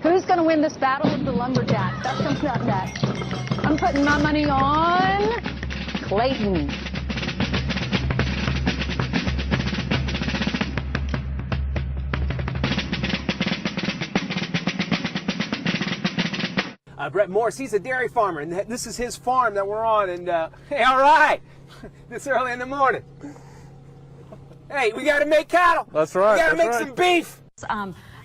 Who's going to win this battle of the lumberjacks? That's comes up next. I'm putting my money on Clayton. Brett Morris, he's a dairy farmer, and this is his farm that we're on, and hey, all right, this early in the morning. Hey, we got to make cattle. That's right. We got to make some beef.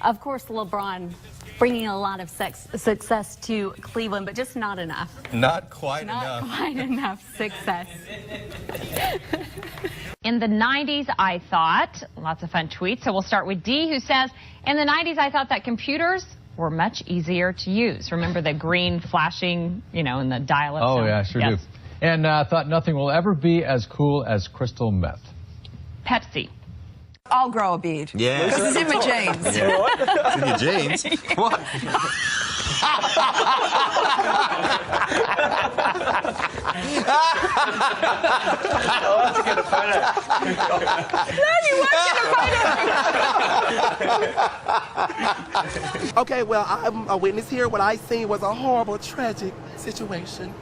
Of course, LeBron bringing a lot of success to Cleveland, but just not enough. Not quite enough. Not quite enough success. In the 90s, I thought, lots of fun tweets. So we'll start with D, who says, in the 90s, I thought that computers were much easier to use. Remember the green flashing, you know, in the dial-up Oh, zone? yeah, sure Yes. do. And thought nothing will ever be as cool as crystal meth. Pepsi. I'll grow a beard. Yeah. Because it's in my jeans. Yeah. It's in your jeans? What? Let's get a photo. No, you weren't going to find it. Okay, well, I'm a witness here. What I seen was a horrible, tragic situation.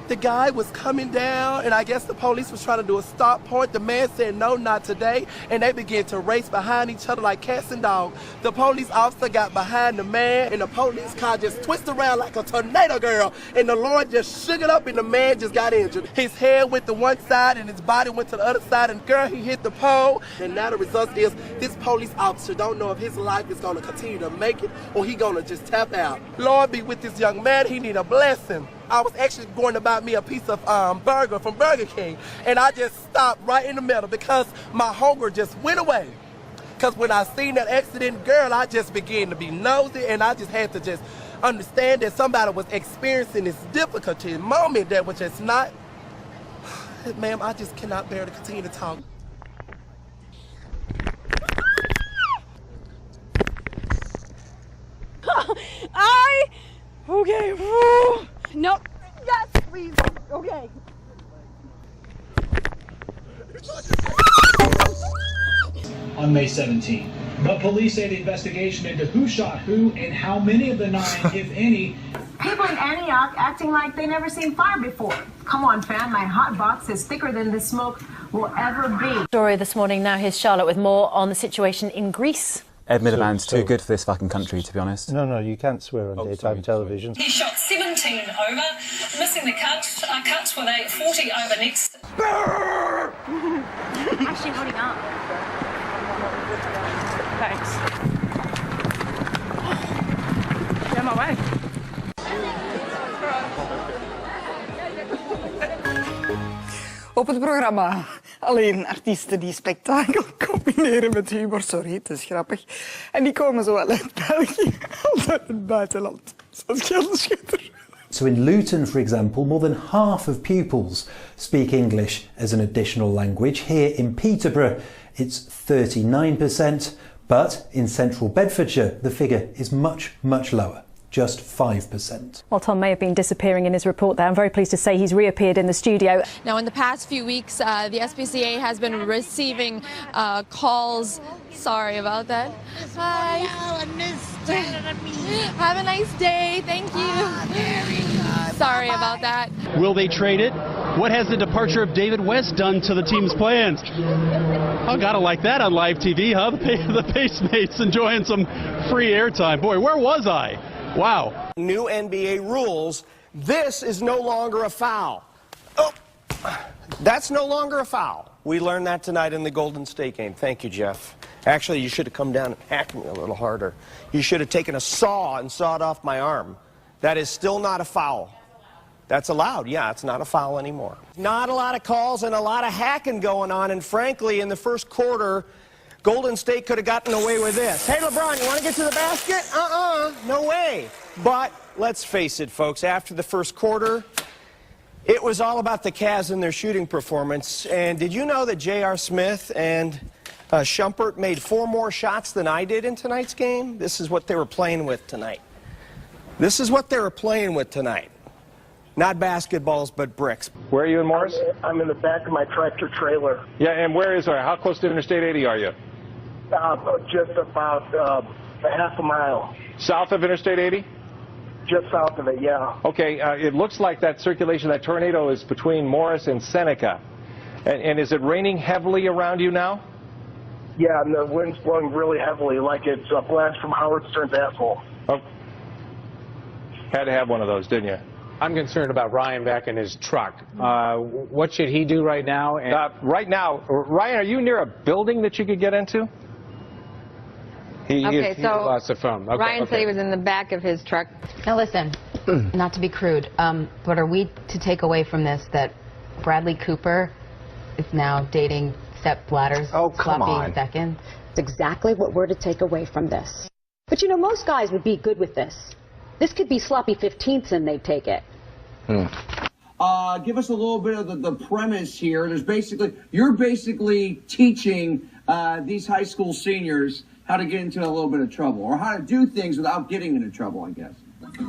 The guy was coming down, and I guess the police was trying to do a stop point. The man said, no, not today, and they began to race behind each other like cats and dogs. The police officer got behind the man, and the police car just twisted around like a tornado, girl, and the Lord just shook it up, and the man just got injured. His head went to one side, and his body went to the other side, and girl, he hit the pole, and now the result is this police officer don't know if his life is going to continue to make it, or he going to just tap out. Lord be with this young man. He need a blessing. I was actually going to buy me a piece of burger from Burger King, and I just stopped right in the middle because my hunger just went away. Because when I seen that accident, girl, I just began to be nosy, and I just had to just understand that somebody was experiencing this difficulty moment that was just not, ma'am, I just cannot bear to continue to talk. Okay. No. Yes, please. Okay. On May 17. But police say the investigation into who shot who and how many of the 9, if any. People in Antioch acting like they never seen fire before. Come on, fam, my hot box is thicker than this smoke will ever be. Story this morning. Now here's Charlotte with more on the situation in Greece. Ed Miliband's too good for this fucking country, to be honest. No, you can't swear on daytime television. He shot 17 over, missing the cuts with a 40 over next. Actually holding up. Thanks. Get my way. Op het programma alleen artiesten die spektakel combineren met humor. Sorry, het is grappig. En die komen zowel uit België als uit het buitenland. Zoals Gelderschutter. So in Luton, for example, more than half of pupils speak English as an additional language. Here in Peterborough, it's 39%, but in central Bedfordshire, the figure is much, much lower. Just 5%. Well, Tom may have been disappearing in his report there. I'm very pleased to say he's reappeared in the studio. Now, in the past few weeks, the SPCA has been receiving calls. Sorry about that. Hi. Have a nice day. Thank you. Sorry about that. Will they trade it? What has the departure of David West done to the team's plans? Oh, gotta like that on live TV, huh? The Pacemates enjoying some free airtime. Boy, where was I? Wow. New NBA rules. This is no longer a foul. Oh, that's no longer a foul. We learned that tonight in the Golden State game. Thank you, Jeff. Actually, you should have come down and hacked me a little harder. You should have taken a saw and sawed off my arm. That is still not a foul. That's allowed. Yeah, it's not a foul anymore. Not a lot of calls and a lot of hacking going on. And frankly, in the first quarter, Golden State could have gotten away with this. Hey, LeBron, you want to get to the basket? No way. But let's face it, folks, after the first quarter, it was all about the Cavs and their shooting performance. And did you know that J.R. Smith and Shumpert made 4 more shots than I did in tonight's game? This is what they were playing with tonight. This is what they were playing with tonight. Not basketballs, but bricks. Where are you in Morris? I'm in the back of my tractor trailer. Yeah, and where is our? How close to Interstate 80 are you? Just about A half a mile. South of Interstate 80? Just south of it, yeah. Okay, it looks like that circulation, that tornado is between Morris and Seneca. And is it raining heavily around you now? Yeah, and the wind's blowing really heavily, like it's a blast from Howard Stern's asshole. Oh. Had to have one of those, didn't you? I'm concerned about Ryan back in his truck. What should he do right now? Right now, Ryan, are you near a building that you could get into? He lost the phone. Okay, Ryan said he was in the back of his truck. Now listen, not to be crude, but are we to take away from this that Bradley Cooper is now dating Sepp Blatter's sloppy second? It's exactly what we're to take away from this. But you know, most guys would be good with this. This could be sloppy 15ths and they'd take it. Give us a little bit of the premise here. You're basically teaching these high school seniors how to get into a little bit of trouble, or how to do things without getting into trouble, I guess.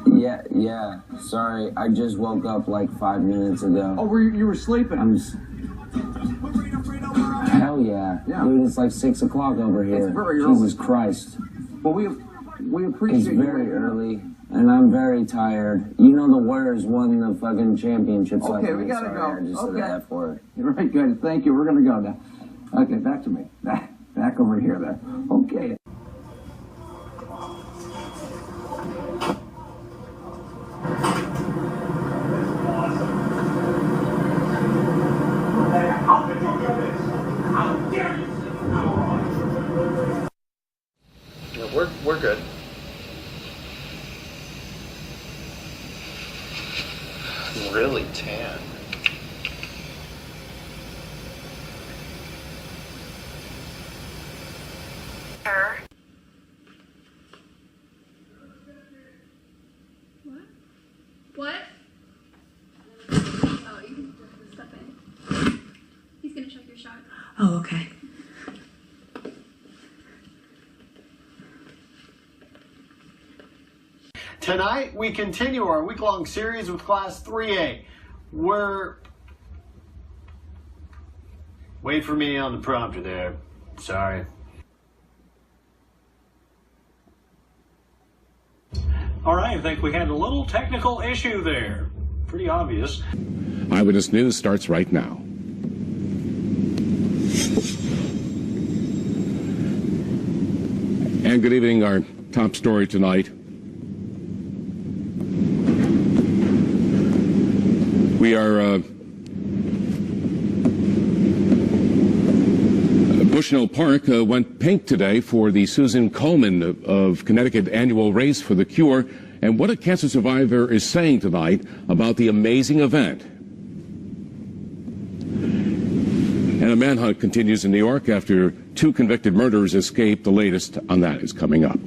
Yeah. Sorry, I just woke up like 5 minutes ago. Oh, you were sleeping? Hell yeah. Dude, it's like 6 o'clock over here. It's very early. Jesus Christ. Well, we appreciate It's very early, and I'm very tired. You know the Warriors won the fucking championships. Okay, we gotta go. I just said the F word. You're right, good. Thank you. We're gonna go now. Okay, back to me. Back over here there. Okay. We're good. I'm really tan. What? Oh, you can just step in. He's gonna check your shot. Oh, okay. Tonight, we continue our week-long series with Class 3A. Wait for me on the prompter there. Sorry. All right, I think we had a little technical issue there. Pretty obvious. Eyewitness News starts right now. And good evening. Our top story tonight. We are Bushnell Park went pink today for the Susan Komen of Connecticut annual Race for the Cure, and what a cancer survivor is saying tonight about the amazing event. And a manhunt continues in New York after 2 convicted murderers escaped. The latest on that is coming up.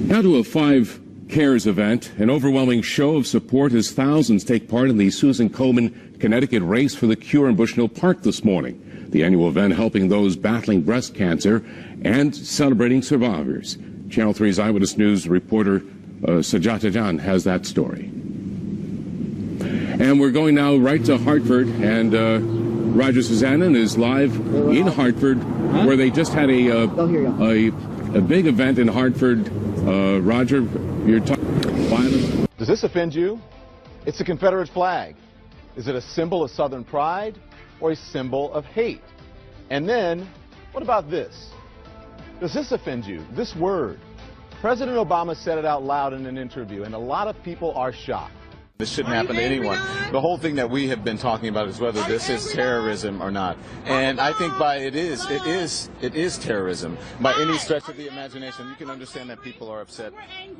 Now to a 5 Cares event, an overwhelming show of support as thousands take part in the Susan Komen Connecticut Race for the Cure in Bushnell Park this morning. The annual event helping those battling breast cancer and celebrating survivors. Channel 3's Eyewitness News reporter Sajata Jan has that story. And we're going now right to Hartford, and Roger Susannon is live in Hartford, where they just had a big event in Hartford. Roger, you're talking violence. Does this offend you? It's the Confederate flag. Is it a symbol of Southern pride or a symbol of hate? And then, what about this? Does this offend you? This word. President Obama said it out loud in an interview, and a lot of people are shocked. This shouldn't happen to anyone. The whole thing that we have been talking about is whether this is terrorism or not. And I think it is terrorism. By any stretch of the imagination, you can understand that people are upset,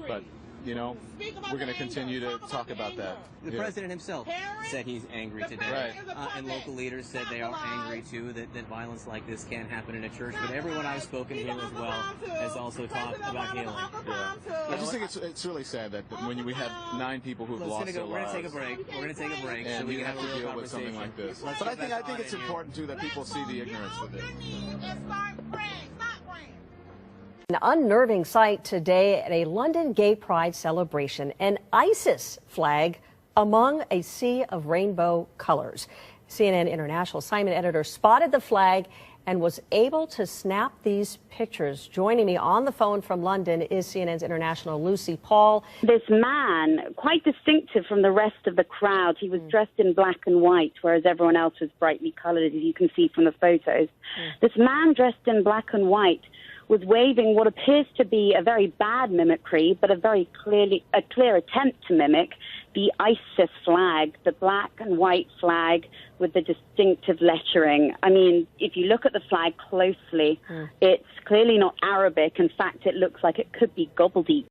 but you know, we're going to continue to talk about that. The president himself said he's angry today. Right. And local leaders said they are angry, too, that violence like this can happen in a church. But everyone I've spoken to as well has also talked about healing. Yeah. I just think it's really sad that when we have 9 people who've lost their lives. We're going to take a break. We're going to take a break. And so we have can to deal with something like this. But I think it's important, too, that people see the ignorance with it. An unnerving sight today at a London gay pride celebration. An ISIS flag among a sea of rainbow colors. CNN International assignment editor spotted the flag and was able to snap these pictures. Joining me on the phone from London is CNN's international Lucy Paul. This man, quite distinctive from the rest of the crowd, he was dressed in black and white, whereas everyone else was brightly colored, as you can see from the photos. This man dressed in black and white was waving what appears to be a very bad mimicry, but a very clear attempt to mimic the ISIS flag, the black and white flag with the distinctive lettering. I mean, if you look at the flag closely, it's clearly not Arabic. In fact, it looks like it could be gobbledygook.